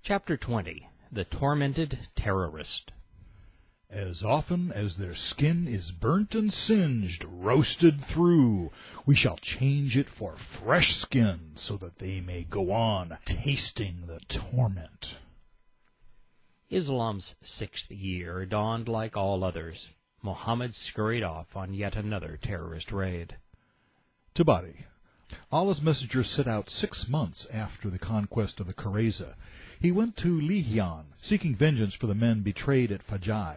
Chapter 20. The Tormented Terrorist. As often as their skin is burnt and singed, roasted through, we shall change it for fresh skin, so that they may go on tasting the torment. Islam's 6th year dawned like all others. Mohammad scurried off on yet another terrorist raid. Tabari. Allah's messenger set out 6 months after the conquest of the Qurayza. He went to Lihyan, seeking vengeance for the men betrayed at Faji.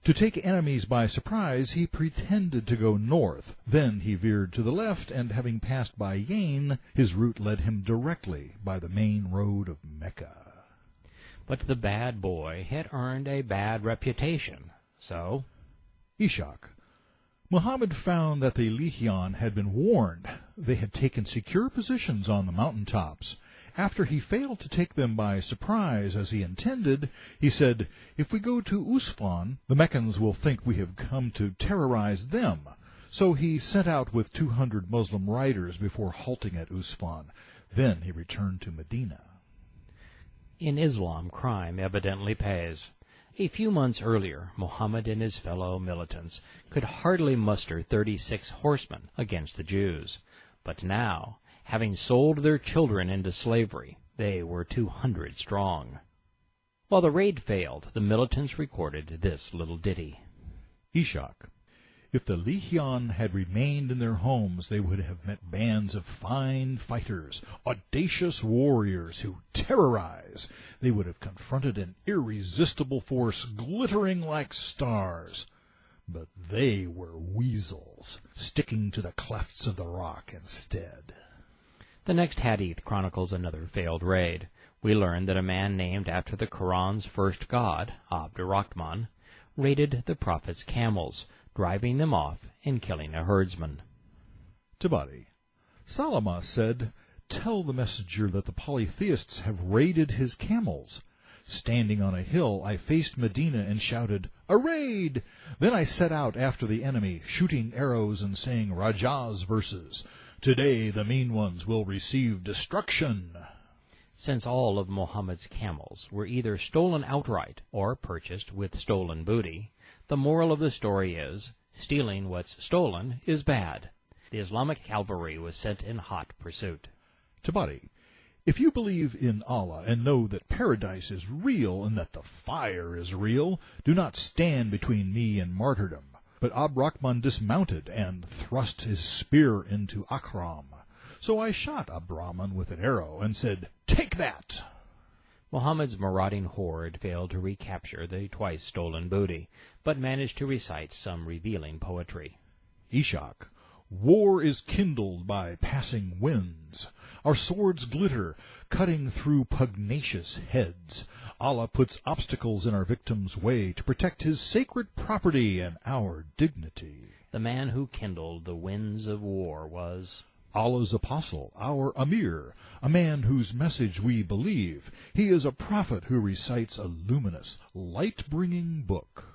To take enemies by surprise, he pretended to go north. Then he veered to the left, and having passed by Yain, his route led him directly by the main road of Mecca. But the bad boy had earned a bad reputation, so... Ishaq. Muhammad found that the Lihyan had been warned. They had taken secure positions on the mountaintops. After he failed to take them by surprise as he intended, he said, "If we go to Usfan, the Meccans will think we have come to terrorize them." So he set out with 200 Muslim riders before halting at Usfan. Then he returned to Medina. In Islam, crime evidently pays. A few months earlier, Mohammed and his fellow militants could hardly muster 36 horsemen against the Jews. But now, having sold their children into slavery, they were 200 strong. While the raid failed, the militants recorded this little ditty. Ishaq. If the Lihyan had remained in their homes, they would have met bands of fine fighters, audacious warriors who terrorize. They would have confronted an irresistible force glittering like stars. But they were weasels, sticking to the clefts of the rock instead. The next hadith chronicles another failed raid. We learn that a man named after the Quran's first god, Abdurrahman, raided the Prophet's camels, driving them off and killing a herdsman. Tabari. Salama said, "Tell the messenger that the polytheists have raided his camels." Standing on a hill, I faced Medina and shouted, "A raid!" Then I set out after the enemy, shooting arrows and saying Rajaz verses. "Today the mean ones will receive destruction." Since all of Muhammad's camels were either stolen outright or purchased with stolen booty, the moral of the story is, stealing what's stolen is bad. The Islamic cavalry was sent in hot pursuit. Tabari. If you believe in Allah and know that paradise is real and that the fire is real, do not stand between me and martyrdom. But Abdurrahman dismounted and thrust his spear into Akram. So I shot Abdurrahman with an arrow and said, "Take that!" Muhammad's marauding horde failed to recapture the twice-stolen booty, but managed to recite some revealing poetry. Ishaq. War is kindled by passing winds. Our swords glitter, cutting through pugnacious heads. Allah puts obstacles in our victim's way to protect his sacred property and our dignity. The man who kindled the winds of war was Allah's apostle, our Amir, a man whose message we believe. He is a prophet who recites a luminous, light-bringing book.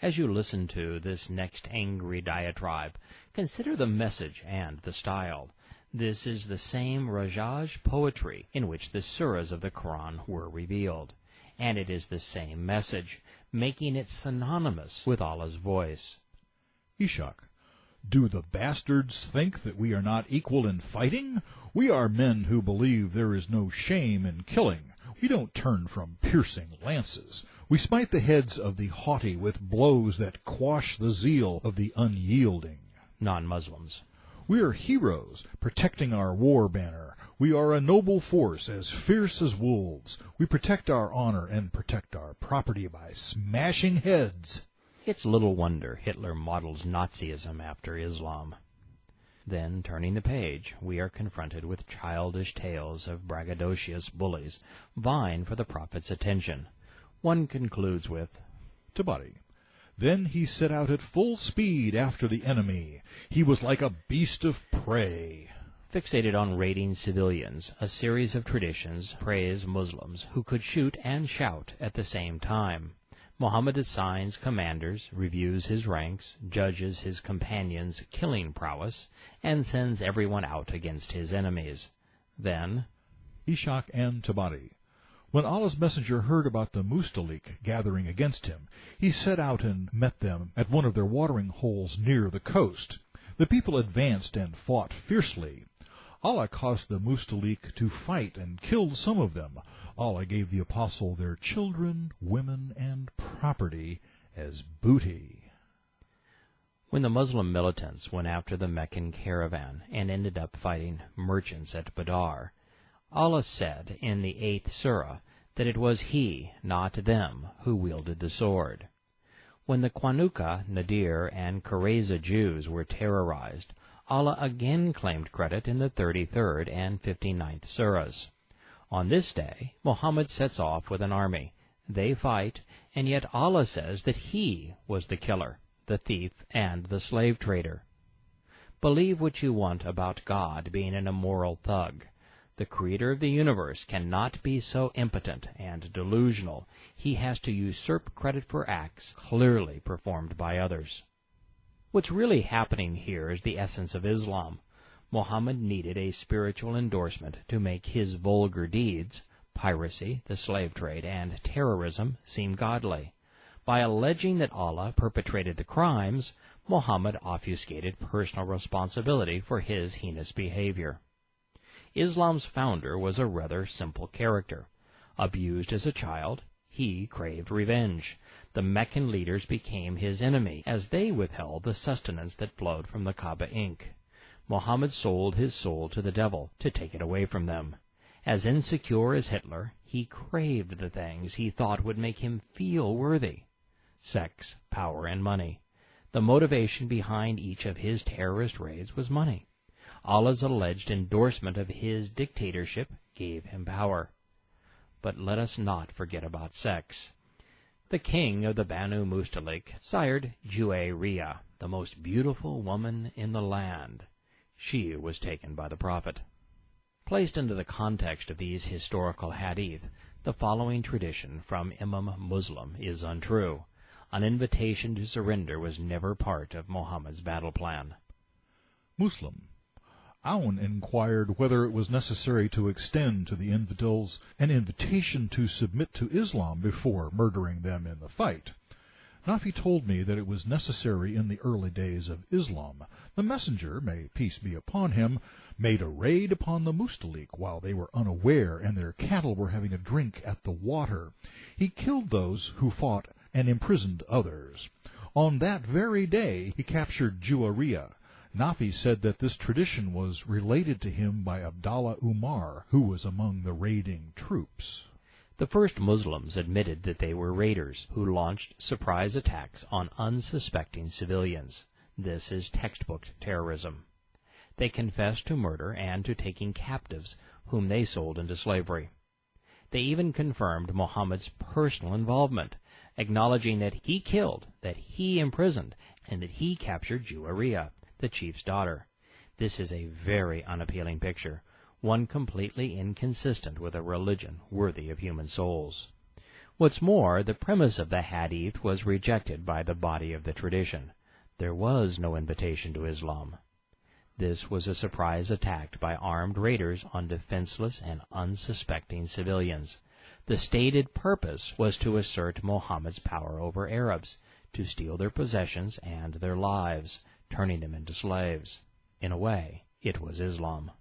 As you listen to this next angry diatribe, consider the message and the style. This is the same Rajaz poetry in which the surahs of the Quran were revealed, and it is the same message, making it synonymous with Allah's voice. Ishaq. Do the bastards think that we are not equal in fighting? We are men who believe there is no shame in killing. We don't turn from piercing lances. We smite the heads of the haughty with blows that quash the zeal of the unyielding. Non-Muslims. We are heroes, protecting our war banner. We are a noble force, as fierce as wolves. We protect our honor and protect our property by smashing heads. It's little wonder Hitler models Nazism after Islam. Then, turning the page, we are confronted with childish tales of braggadocious bullies vying for the Prophet's attention. One concludes with, Tabari. Then he set out at full speed after the enemy. He was like a beast of prey. Fixated on raiding civilians, a series of traditions praise Muslims who could shoot and shout at the same time. Mohammed assigns commanders, reviews his ranks, judges his companions' killing prowess, and sends everyone out against his enemies. Then, Ishaq and Tabari. When Allah's messenger heard about the Mustaliq gathering against him, he set out and met them at one of their watering holes near the coast. The people advanced and fought fiercely. Allah caused the Mustaliq to fight and killed some of them. Allah gave the apostle their children, women, and property as booty. When the Muslim militants went after the Meccan caravan and ended up fighting merchants at Badr, Allah said in the 8th surah that it was He, not them, who wielded the sword. When the Qanuqa, Nadir, and Qurayza Jews were terrorized, Allah again claimed credit in the 33rd and 59th surahs. On this day, Muhammad sets off with an army. They fight, and yet Allah says that He was the killer, the thief, and the slave trader. Believe what you want about God being an immoral thug. The Creator of the universe cannot be so impotent and delusional. He has to usurp credit for acts clearly performed by others. What's really happening here is the essence of Islam. Muhammad needed a spiritual endorsement to make his vulgar deeds, piracy, the slave trade, and terrorism, seem godly. By alleging that Allah perpetrated the crimes, Muhammad obfuscated personal responsibility for his heinous behavior. Islam's founder was a rather simple character. Abused as a child, he craved revenge. The Meccan leaders became his enemy, as they withheld the sustenance that flowed from the Kaaba ink. Muhammad sold his soul to the devil to take it away from them. As insecure as Hitler, he craved the things he thought would make him feel worthy: sex, power, and money. The motivation behind each of his terrorist raids was money. Allah's alleged endorsement of his dictatorship gave him power. But let us not forget about sex. The king of the Banu Mustaliq sired Juwayriyah, the most beautiful woman in the land. She was taken by the Prophet. Placed into the context of these historical hadith, the following tradition from Imam Muslim is untrue. An invitation to surrender was never part of Muhammad's battle plan. Muslim. Aoun inquired whether it was necessary to extend to the infidels an invitation to submit to Islam before murdering them in the fight. Nafi told me that it was necessary in the early days of Islam. The messenger, may peace be upon him, made a raid upon the Mustaliq while they were unaware and their cattle were having a drink at the water. He killed those who fought and imprisoned others. On that very day he captured Juwayriyah. Nafi said that this tradition was related to him by Abdallah Umar, who was among the raiding troops. The first Muslims admitted that they were raiders who launched surprise attacks on unsuspecting civilians. This is textbook terrorism. They confessed to murder and to taking captives whom they sold into slavery. They even confirmed Muhammad's personal involvement, acknowledging that he killed, that he imprisoned, and that he captured Juwayriyah, the chief's daughter. This is a very unappealing picture, one completely inconsistent with a religion worthy of human souls. What's more, the premise of the hadith was rejected by the body of the tradition. There was no invitation to Islam. This was a surprise attack by armed raiders on defenseless and unsuspecting civilians. The stated purpose was to assert Muhammad's power over Arabs, to steal their possessions and their lives, turning them into slaves. In a way, it was Islam.